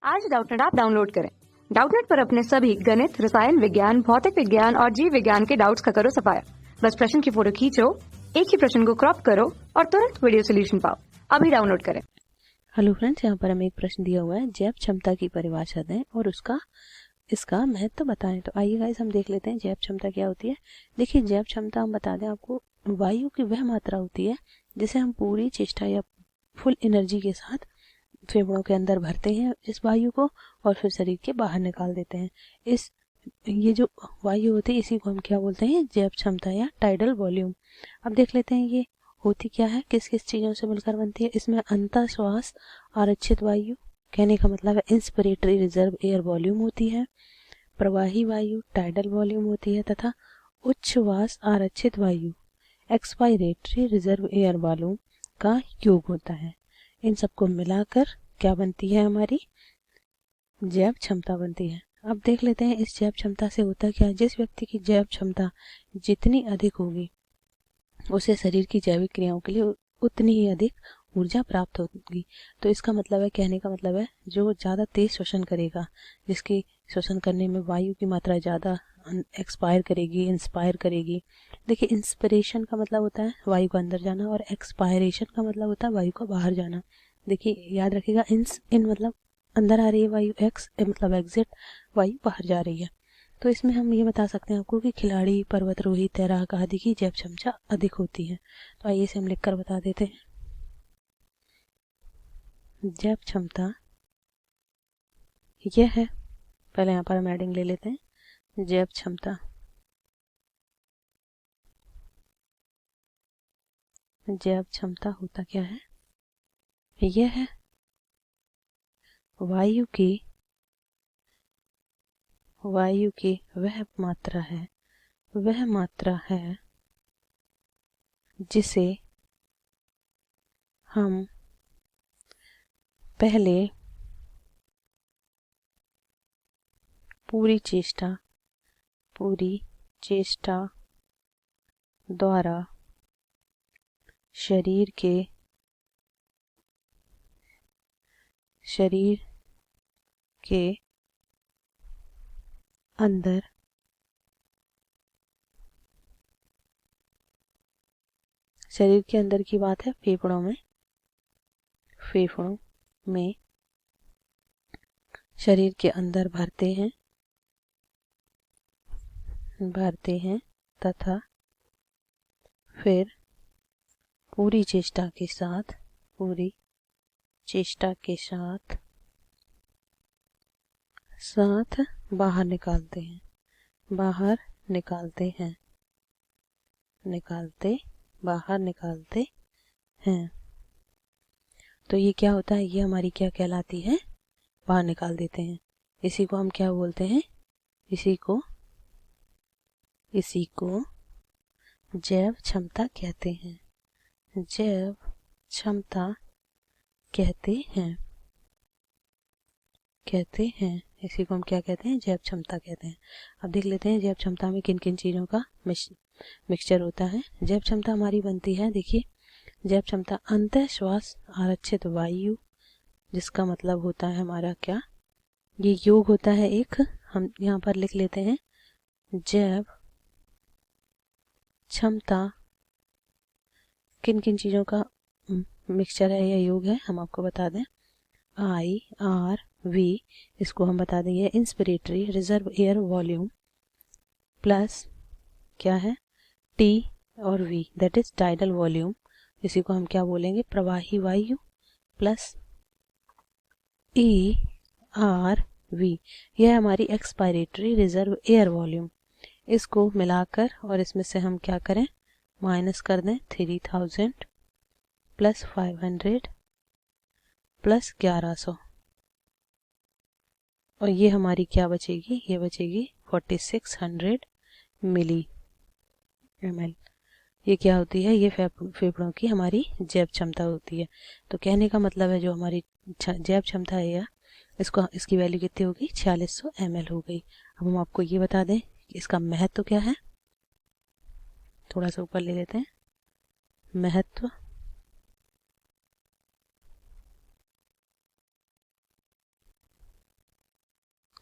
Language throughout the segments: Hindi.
आज डाउटनेट ऐप डाउनलोड करें। डाउटनेट पर अपने सभी गणित, रसायन विज्ञान, भौतिक विज्ञान और जीव विज्ञान के डाउट्स का करो सफाया। बस प्रश्न की फोटो खींचो, एक ही प्रश्न को क्रॉप करो और तुरंत वीडियो सोल्यूशन पाओ। अभी डाउनलोड करें। हेलो फ्रेंड्स, यहाँ पर हमें एक प्रश्न दिया हुआ है, जैव क्षमता की परिभाषा दें और इसका महत्व बताएं। तो आइए गाइस हम देख लेते हैं जैव क्षमता क्या होती है। देखिए, जैव क्षमता हम बता दें आपको, वायु की वह मात्रा होती है जिसे हम पूरी चेष्टा या फुल एनर्जी के साथ फेफड़ों के अंदर भरते हैं इस वायु को और फिर शरीर के बाहर निकाल देते हैं। ये जो वायु होती है इसी को हम क्या बोलते हैं, जैव क्षमता या टाइडल वॉल्यूम। अब देख लेते हैं ये होती क्या है, किस किस चीज़ों से मिलकर बनती है। इसमें अंतःश्वास आरक्षित वायु, कहने का मतलब है इंस्पिरेटरी रिजर्व एयर वॉल्यूम होती है, प्रवाही वायु टाइडल वॉल्यूम होती है, तथा उच्छ्वास आरक्षित वायु एक्सपायरेटरी रिजर्व एयर वॉल्यूम का योग होता है। इन सबको मिलाकर क्या बनती है, हमारी जैव क्षमता बनती है। अब देख लेते हैं इस जैव क्षमता से होता क्या है। जिस व्यक्ति की जैव क्षमता जितनी अधिक होगी उसे शरीर की जैविक क्रियाओं के लिए उतनी ही अधिक ऊर्जा प्राप्त होगी। तो इसका मतलब है, कहने का मतलब है, जो ज़्यादा तेज श्वसन करेगा, जिसकी श्वसन करने में वायु की मात्रा ज़्यादा एक्सपायर करेगी, इंस्पायर करेगी। देखिए, इंस्पिरेशन का मतलब होता है वायु का अंदर जाना और एक्सपायरेशन का मतलब होता है वायु का बाहर जाना। देखिए, याद रखिएगा, इन मतलब अंदर आ रही है वायु, एक्स मतलब एग्जिट, वायु बाहर जा रही है। तो इसमें हम ये बता सकते हैं आपको कि खिलाड़ी, पर्वतारोही, तैराक आदि की जैव क्षमता अधिक होती है। तो आइए इसे हम लिखकर बता देते हैं। जैव क्षमता यह है, पहले यहाँ पर हम एडिंग ले लेते हैं। जैव क्षमता होता क्या है, यह है वायु की वह मात्रा है जिसे हम पहले पूरी चेष्टा द्वारा शरीर के अंदर की बात है, फेफड़ों में शरीर के अंदर भरते हैं तथा फिर पूरी चेष्टा के साथ बाहर निकालते हैं। तो ये क्या होता है, ये हमारी क्या कहलाती है, बाहर निकाल देते हैं। इसी को हम क्या बोलते हैं, इसी को जैव क्षमता कहते हैं। जैव क्षमता कहते हैं इसी को हम क्या कहते हैं, जैव क्षमता कहते हैं। अब देख लेते हैं जैव क्षमता में किन किन चीज़ों का मिक्सचर होता है। जैव क्षमता हमारी बनती है, देखिए, जैव क्षमता अंतःश्वास आरक्षित वायु, जिसका मतलब होता है हमारा क्या, ये योग होता है एक, हम यहाँ पर लिख लेते हैं जैव क्षमता किन किन चीज़ों का मिक्सचर है या योग है, हम आपको बता दें। IRV, इसको हम बता देंगे inspiratory reserve air volume, plus क्या है, T और V, that is tidal volume, इसी को हम क्या बोलेंगे, प्रवाही वायु, प्लस ERV, यह हमारी एक्सपायरेटरी रिजर्व एयर वॉल्यूम। इसको मिलाकर और इसमें से हम क्या करें, माइनस कर दें 3000 प्लस 500 प्लस 1100, और ये हमारी क्या बचेगी, ये बचेगी 4600 मिली ml। ये क्या होती है, ये फेफड़ों की हमारी जैव क्षमता होती है। तो कहने का मतलब है जो हमारी जैव क्षमता है या इसकी वैल्यू कितनी होगी, 4600 ml हो गई। अब हम आपको ये बता दें कि इसका महत्व क्या है, थोड़ा सा ऊपर ले लेते हैं। महत्व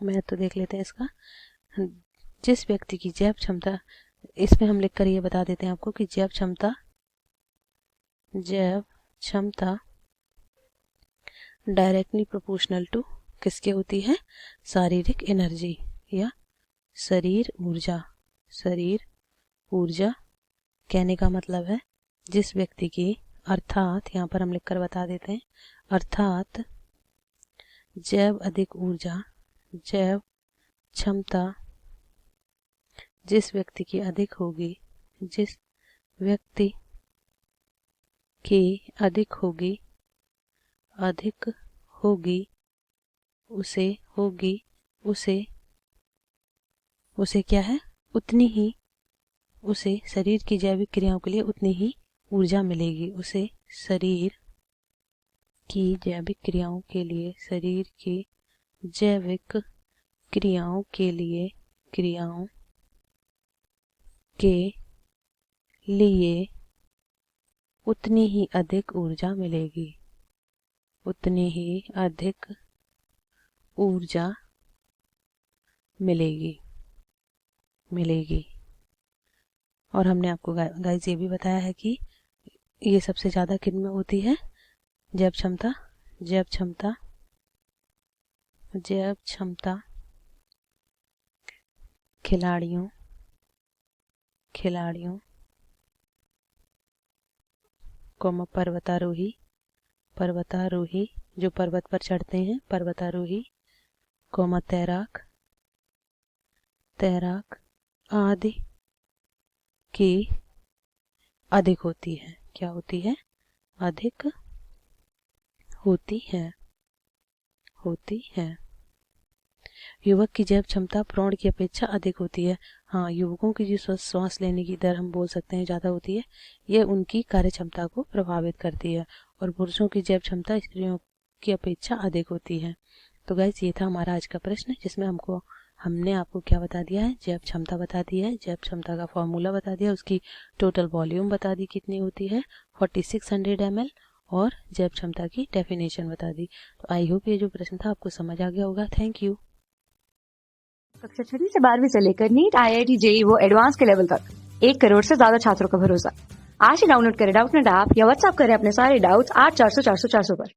महत्व देख लेते हैं इसका। जिस व्यक्ति की जैव क्षमता, इसमें हम लिख कर ये बता देते हैं आपको कि जैव क्षमता डायरेक्टली प्रोपोर्शनल टू किसके होती है? शारीरिक एनर्जी या शरीर ऊर्जा। कहने का मतलब है जिस व्यक्ति की, अर्थात यहाँ पर हम लिख कर बता देते हैं, अर्थात जैव क्षमता जिस व्यक्ति की अधिक होगी उसे क्या है? उतनी ही, उसे शरीर की जैविक क्रियाओं के लिए उतनी ही ऊर्जा मिलेगी। उसे शरीर की जैविक क्रियाओं के लिए उतनी ही अधिक ऊर्जा मिलेगी। और हमने आपको गाइस ये भी बताया है कि ये सबसे ज्यादा किन में होती है? जैव क्षमता खिलाड़ियों पर्वतारोही जो पर्वत पर चढ़ते हैं, पर्वतारोही, तैराक आदि की अधिक होती है। क्या होती है? अधिक होती है। युवक की जैव क्षमता प्रौढ़ की अपेक्षा अधिक होती है। हाँ, युवकों की जो श्वास लेने की दर हम बोल सकते हैं ज्यादा होती है, यह उनकी कार्य क्षमता को प्रभावित करती है। और पुरुषों की जैव क्षमता स्त्रियों की अपेक्षा अधिक होती है। तो गाइस, ये था हमारा आज का प्रश्न, जिसमें हमने आपको क्या बता दिया है? जैव क्षमता बता दी है, जैव क्षमता का फॉर्मूला बता दिया, उसकी टोटल वॉल्यूम बता दी कितनी होती है 4600 ml, और जैव क्षमता की डेफिनेशन बता दी। तो आई होप ये जो प्रश्न था आपको समझ आ गया होगा। Thank you. कक्षा 6वीं से 12वीं से लेकर नीट, IIT, JEE वो एडवांस के लेवल तक 1 करोड़ से ज्यादा छात्रों का भरोसा। आज ही डाउनलोड करें डाउटनेट ऐप या व्हाट्सएप करें अपने सारे डाउट्स 8400 400 400 पर।